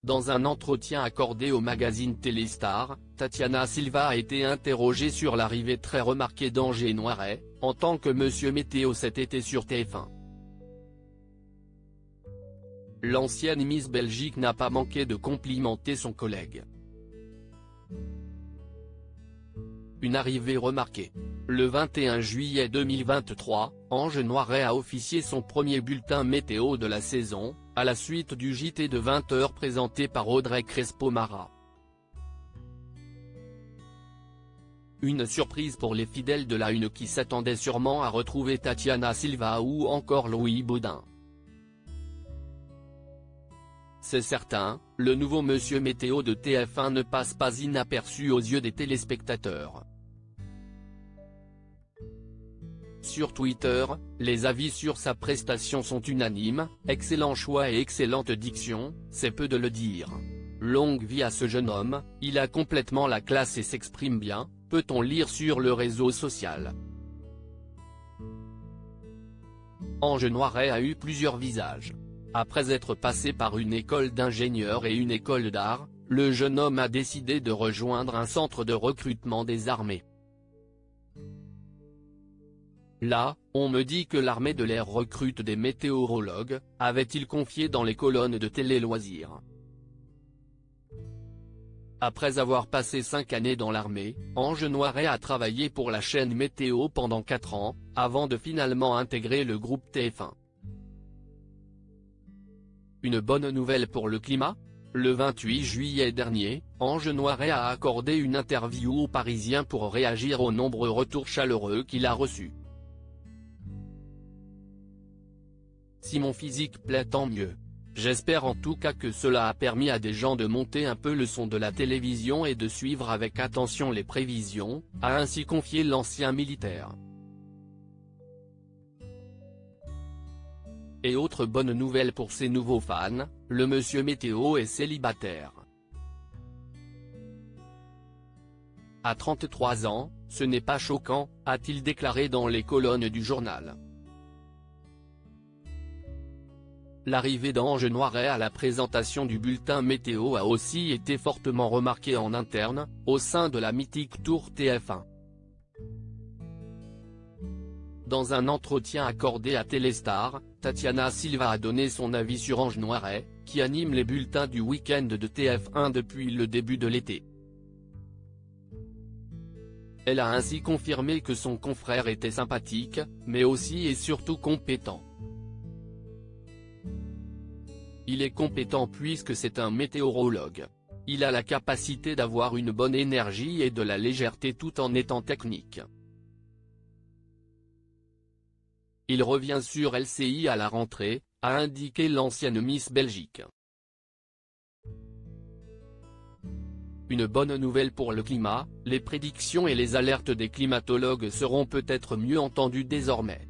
Dans un entretien accordé au magazine Téléstar, Tatiana Silva a été interrogée sur l'arrivée très remarquée d'Angers Noiret, en tant que Monsieur Météo cet été sur TF1. L'ancienne Miss Belgique n'a pas manqué de complimenter son collègue. Une arrivée remarquée. Le 21 juillet 2023, Ange Noiret a officié son premier bulletin météo de la saison, à la suite du JT de 20h présenté par Audrey Crespo-Mara. Une surprise pour les fidèles de la Une qui s'attendaient sûrement à retrouver Tatiana Silva ou encore Louis Baudin. C'est certain, le nouveau Monsieur Météo de TF1 ne passe pas inaperçu aux yeux des téléspectateurs. Sur Twitter, les avis sur sa prestation sont unanimes, excellent choix et excellente diction, c'est peu de le dire. Longue vie à ce jeune homme, il a complètement la classe et s'exprime bien, peut-on lire sur le réseau social. Ange Noiret a eu plusieurs visages. Après être passé par une école d'ingénieur et une école d'art, le jeune homme a décidé de rejoindre un centre de recrutement des armées. Là, on me dit que l'armée de l'air recrute des météorologues, avait-il confié dans les colonnes de Télé Loisirs. Après avoir passé 5 années dans l'armée, Ange Noiret a travaillé pour la chaîne Météo pendant 4 ans, avant de finalement intégrer le groupe TF1. Une bonne nouvelle pour le climat ? Le 28 juillet dernier, Ange Noiret a accordé une interview aux Parisiens pour réagir aux nombreux retours chaleureux qu'il a reçus. Si mon physique plaît, tant mieux. J'espère en tout cas que cela a permis à des gens de monter un peu le son de la télévision et de suivre avec attention les prévisions, a ainsi confié l'ancien militaire. Et autre bonne nouvelle pour ses nouveaux fans, le Monsieur Météo est célibataire. À 33 ans, ce n'est pas choquant, a-t-il déclaré dans les colonnes du journal. L'arrivée d'Ange Noiret à la présentation du bulletin météo a aussi été fortement remarquée en interne, au sein de la mythique tour TF1. Dans un entretien accordé à Téléstar, Tatiana Silva a donné son avis sur Ange Noiret, qui anime les bulletins du week-end de TF1 depuis le début de l'été. Elle a ainsi confirmé que son confrère était sympathique, mais aussi et surtout compétent. Il est compétent puisque c'est un météorologue. Il a la capacité d'avoir une bonne énergie et de la légèreté tout en étant technique. Il revient sur LCI à la rentrée, a indiqué l'ancienne Miss Belgique. Une bonne nouvelle pour le climat, les prédictions et les alertes des climatologues seront peut-être mieux entendues désormais.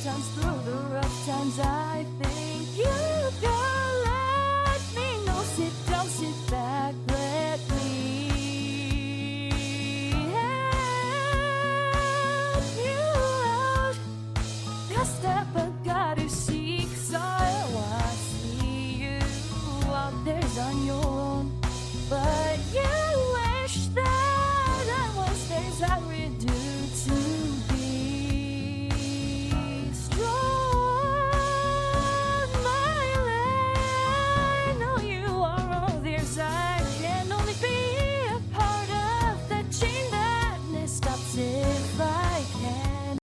Times through the rough times, I think you